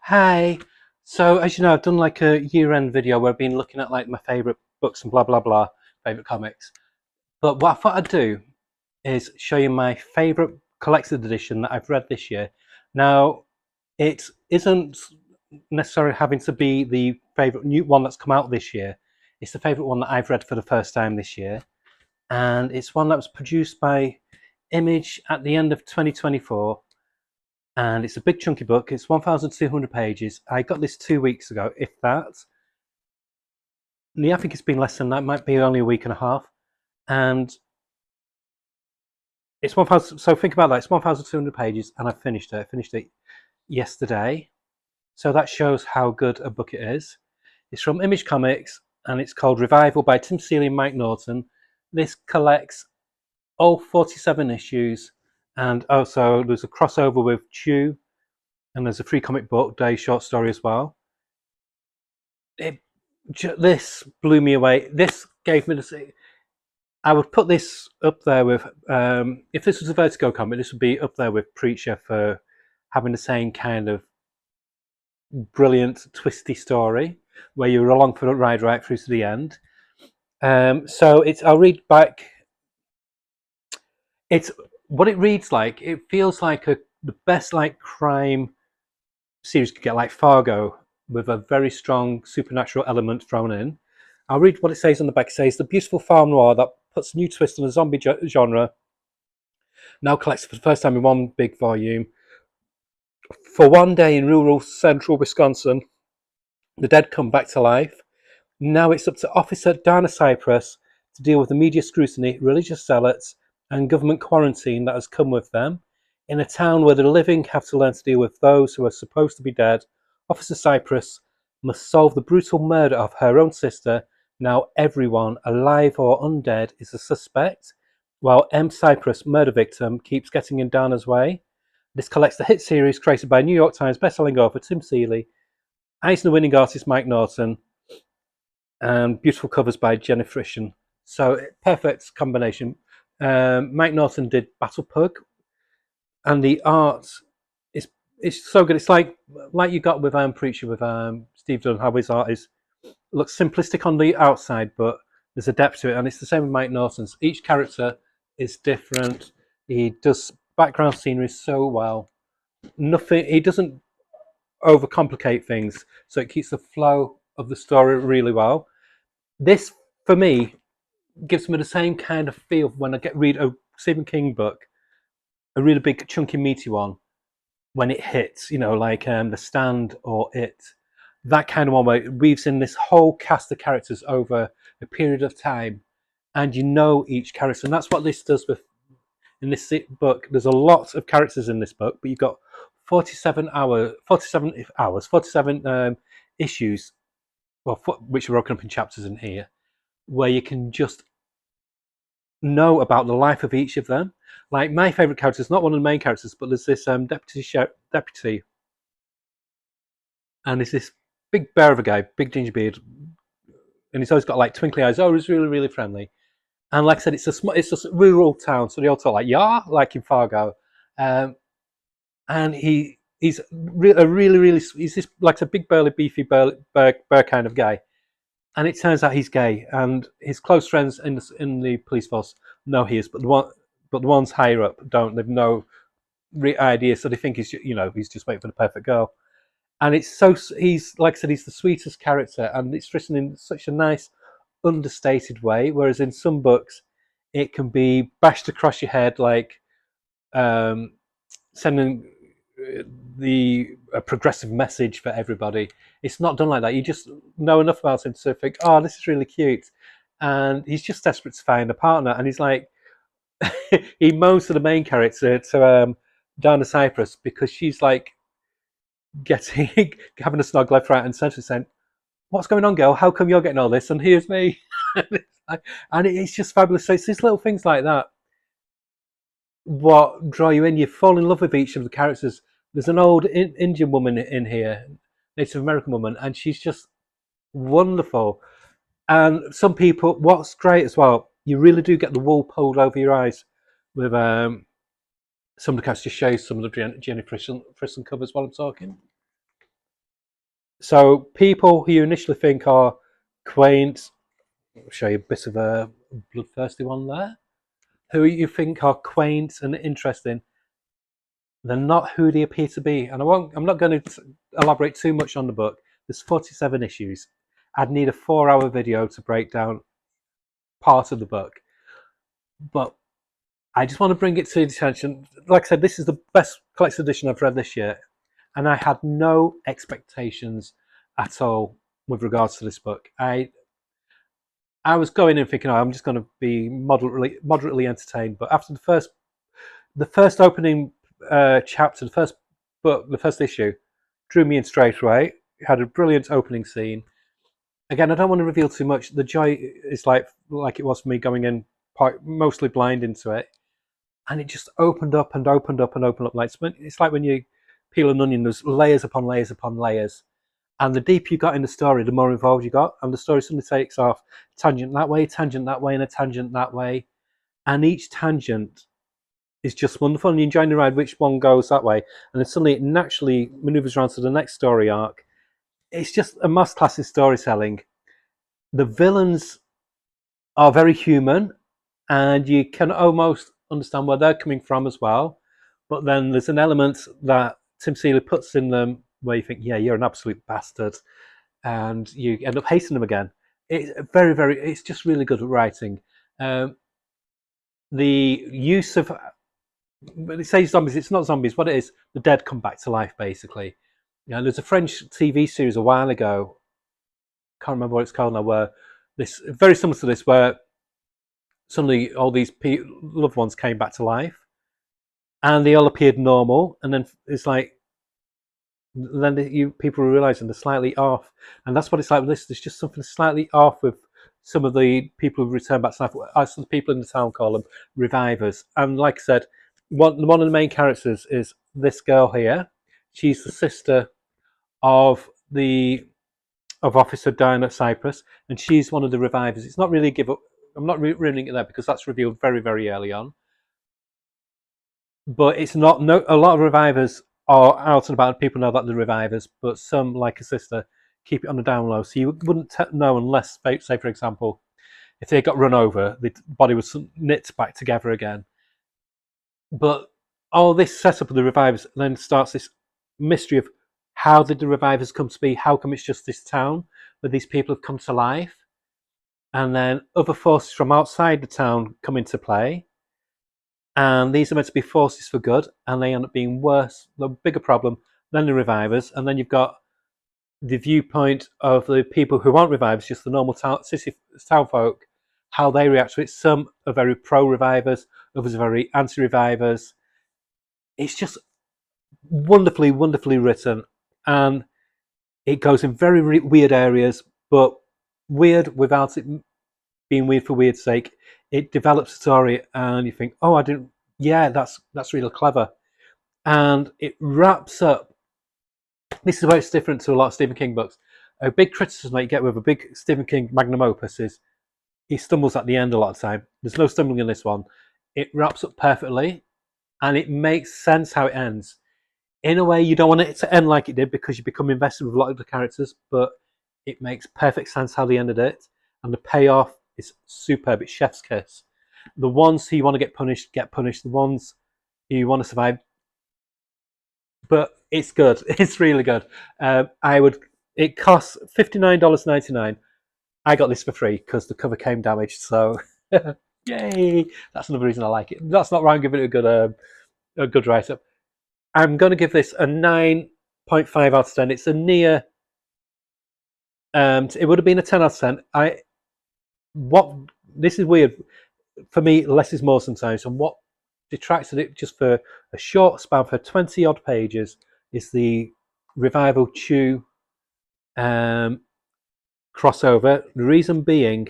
Hi. So as you know, I've done like a year-end video where I've been looking at like my favorite books and blah blah blah, favorite comics. But what I thought I'd do is show you my favorite collected edition that I've read this year. Now, it isn't necessarily having to be the favorite new one that's come out this year. It's the favorite one that I've read for the first time this year, and it's one that was produced by Image at the end of 2024, and it's a big chunky book. It's 1,200 pages. I got this 2 weeks ago, if that. Yeah, I think it's been less than that. It might be only a week and a half. And it's 1,000. So think about that. It's 1,200 pages, and I finished it. I finished it yesterday. So that shows how good a book it is. It's from Image Comics, and it's called Revival by Tim Seeley and Mike Norton. This collects all 47 issues, and also there's a crossover with Chew, and there's a free comic book day short story as well. It, this blew me away. This gave me the. I would put this up there with. If this was a Vertigo comic, this would be up there with Preacher for having the same kind of brilliant, twisty story where you're along for the ride right through to the end. So it's. I'll read back. It's what it reads like. It feels like the best like crime series could get, like Fargo, with a very strong supernatural element thrown in. I'll read what it says on the back. It says, the beautiful film noir that puts a new twist on the zombie genre now collects for the first time in one big volume. For one day in rural central Wisconsin, the dead come back to life. Now it's up to Officer Dana Cypress to deal with the media scrutiny, religious zealots, and government quarantine that has come with them. In a town where the living have to learn to deal with those who are supposed to be dead, Officer Cypress must solve the brutal murder of her own sister. Now everyone, alive or undead, is a suspect, while M. Cypress, murder victim, keeps getting in Dana's way. This collects the hit series created by New York Times bestselling author Tim Seeley, Eisner-winning artist Mike Norton, and beautiful covers by Jenny Frischen. So perfect combination. Mike Norton did Battle Pug, and the art is so good. It's like you got with Preacher with Steve Dunn. How his art is looks simplistic on the outside, but there's a depth to it, and it's the same with Mike Norton's. Each character is different. He does background scenery so well. Nothing. He doesn't overcomplicate things, so it keeps the flow of the story really well. This, for me, gives me the same kind of feel when I read a Stephen King book, a really big, chunky, meaty one, when it hits, like The Stand or It. That kind of one where it weaves in this whole cast of characters over a period of time, and you know each character. And that's what this does with in this book. There's a lot of characters in this book, but you've got 47 issues, well, which are broken up in chapters in here, where you can just know about the life of each of them. Like my favorite character is not one of the main characters, but there's this deputy, and there's this big bear of a guy, big ginger beard, and he's always got like twinkly eyes. Oh, he's really really friendly. And like I said, it's a rural town, so they all talk like yeah, like in Fargo. And he's a really really he's this like a big burly beefy bear kind of guy. And it turns out he's gay, and his close friends in the police force know he is, but the ones higher up don't. They've no idea, so they think he's just waiting for the perfect girl. And he's like I said, he's the sweetest character, and it's written in such a nice, understated way. Whereas in some books, it can be bashed across your head, like um, sending the a progressive message for everybody. It's not done like that. You just know enough about him to think, oh, this is really cute, and he's just desperate to find a partner. And he's like, he moans to the main character, to Dana Cypress, because she's like getting having a snog left, right, and centre, saying, "What's going on, girl? How come you're getting all this, and here's me?" And it's just fabulous. So it's these little things like that what draw you in. You fall in love with each of the characters. There's an old Indian woman in here, Native American woman, and she's just wonderful. And some people, what's great as well, you really do get the wool pulled over your eyes with some of the characters. Just show some of the Jenny Frison covers while I'm talking. So people who you initially think are quaint, I'll show you a bit of a bloodthirsty one there, who you think are quaint and interesting, they're not who they appear to be. And I'm not going to elaborate too much on the book. There's 47 issues. I'd need a 4-hour video to break down part of the book. But I just want to bring it to your attention. Like I said, this is the best collector's edition I've read this year. And I had no expectations at all with regards to this book. I was going in thinking, oh, I'm just going to be moderately entertained. But after the first opening chapter, the first book, the first issue, drew me in straight away. It had a brilliant opening scene. Again, I don't want to reveal too much. The joy is like it was for me going in mostly blind into it, and it just opened up and opened up and opened up. Like it's like when you peel an onion, there's layers upon layers upon layers. And the deeper you got in the story, the more involved you got. And the story suddenly takes off tangent that way, and a tangent that way. And each tangent is just wonderful. And you enjoy the ride which one goes that way. And then suddenly it naturally maneuvers around to the next story arc. It's just a masterclass in storytelling. The villains are very human, and you can almost understand where they're coming from as well. But then there's an element that Tim Seeley puts in them where you think, yeah, you're an absolute bastard, and you end up hating them again. It's it's just really good writing. The use of, when they say zombies, it's not zombies. What it is, the dead come back to life, basically. There's a French TV series a while ago. Can't remember what it's called now. Where this very similar to this, where suddenly all these loved ones came back to life, and they all appeared normal, and then it's like people are realizing they're slightly off, and that's what it's like with this. There's just something slightly off with some of the people who've returned back to life. As the people in the town call them revivers, and like I said, one of the main characters is this girl here. She's the sister of Officer Diana Cypress, and she's one of the revivers. It's not really a give up. I'm not ruining it there because that's revealed very, very early on. But it's not. No, a lot of revivers are out and about. People know that they're revivers, but some, like a sister, keep it on the down low. So you wouldn't know unless, say, for example, if they got run over, the body was knit back together again. But all this setup of the revivers then starts this mystery of how did the revivers come to be? How come it's just this town where these people have come to life? And then other forces from outside the town come into play. And these are meant to be forces for good, and they end up being worse, the bigger problem than the revivers. And then you've got the viewpoint of the people who aren't revivers, just the normal town folk, how they react to it. Some are very pro-revivers, others are very anti-revivers. It's just wonderfully, wonderfully written, and it goes in very weird areas, but weird without it being weird for weird's sake. It develops a story, and you think, "Oh, I didn't. Yeah, that's really clever." And it wraps up. This is where it's different to a lot of Stephen King books. A big criticism that you get with a big Stephen King magnum opus is he stumbles at the end a lot of the time. There's no stumbling in this one. It wraps up perfectly, and it makes sense how it ends. In a way, you don't want it to end like it did because you become invested with a lot of the characters, but it makes perfect sense how they ended it, and the payoff is superb. It's chef's kiss. The ones who you want to get punished get punished. The ones who you want to survive, but it's good. It's really good. I would. It costs $59.99. I got this for free because the cover came damaged. So, yay! That's another reason I like it. That's not why I'm giving it a good write up. I'm going to give this a 9.5 out of 10. It's a near. It would have been a 10 out of 10. This is weird for me. Less is more sometimes, and what detracted it just for a short span for 20 odd pages is the Revival Chew crossover. The reason being,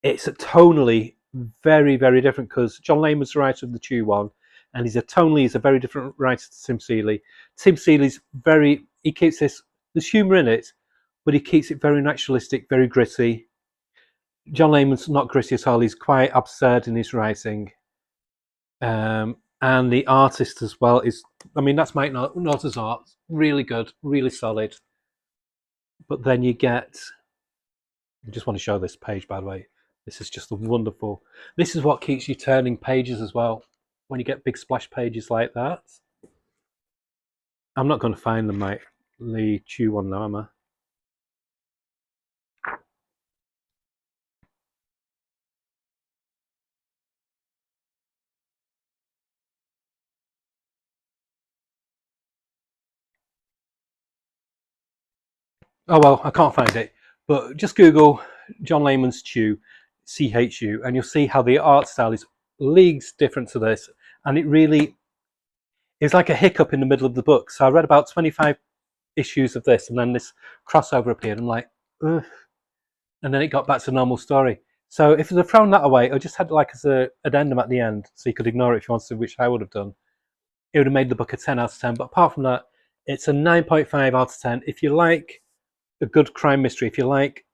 it's tonally very, very different because John Layman's the writer of the Chew one, and he's a very different writer to Tim Seeley. Tim Seeley's he keeps there's humour in it, but he keeps it very naturalistic, very gritty. John Layman's not gritty at all. He's quite absurd in his writing. And the artist as well is, I mean, that's Mike Norton's art. Really good, really solid. But then you get, I just want to show this page, by the way. This is just a wonderful, this is what keeps you turning pages as well. When you get big splash pages like that. I'm not going to find the Mike Lee Chu one now, am I? Oh well, I can't find it. But just Google John Layman's Chu, CHU, and you'll see how the art style is leagues different to this. And it really is like a hiccup in the middle of the book. So I read about 25 issues of this, and then this crossover appeared. I'm like, ugh. And then it got back to the normal story. So if they'd have thrown that away, or just had like as a addendum at the end, so you could ignore it if you wanted to, which I would have done, it would have made the book a 10 out of 10. But apart from that, it's a 9.5 out of 10. If you like a good crime mystery, if you like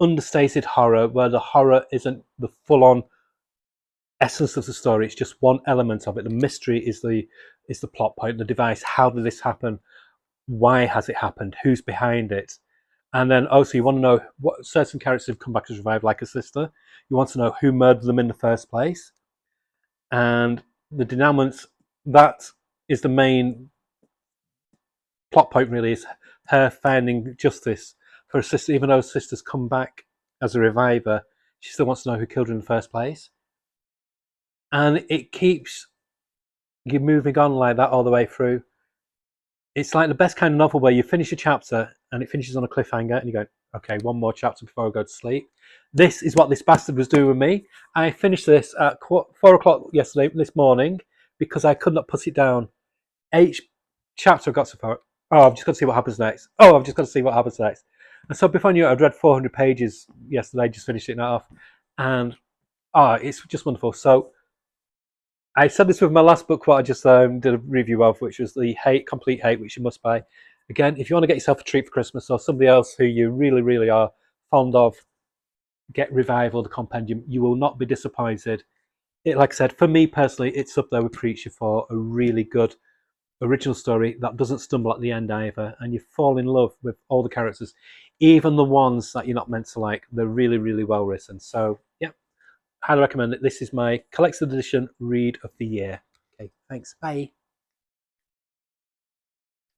understated horror where the horror isn't the full-on essence of the story, it's just one element of it. The mystery is the plot point, the device. How did this happen? Why has it happened? Who's behind it? And then also you want to know what certain characters have come back as revived, like a sister. You want to know who murdered them in the first place. And the denouements, that is the main plot point really, is her finding justice for her sister. Even though her sister's come back as a reviver, she still wants to know who killed her in the first place. And it keeps you moving on like that all the way through. It's like the best kind of novel where you finish a chapter and it finishes on a cliffhanger and you go, okay, one more chapter before I go to sleep. This is what this bastard was doing with me. I finished this at 4 o'clock this morning, because I could not put it down. Each chapter I got so far, oh, I've just got to see what happens next. Oh, I've just got to see what happens next. And so before I knew it, I'd read 400 pages yesterday, just finished it off. And it's just wonderful. So I said this with my last book, what I just did a review of, which was The Hate, Complete Hate, which you must buy. Again, if you want to get yourself a treat for Christmas, or somebody else who you really, really are fond of, get Revival, the compendium. You will not be disappointed. Like I said, for me personally, it's up there with Preacher for a really good original story that doesn't stumble at the end either, and you fall in love with all the characters, even the ones that you're not meant to like. They're really, really well written. So, yeah, highly recommend it. This is my collector's edition read of the year. Okay, thanks. Bye.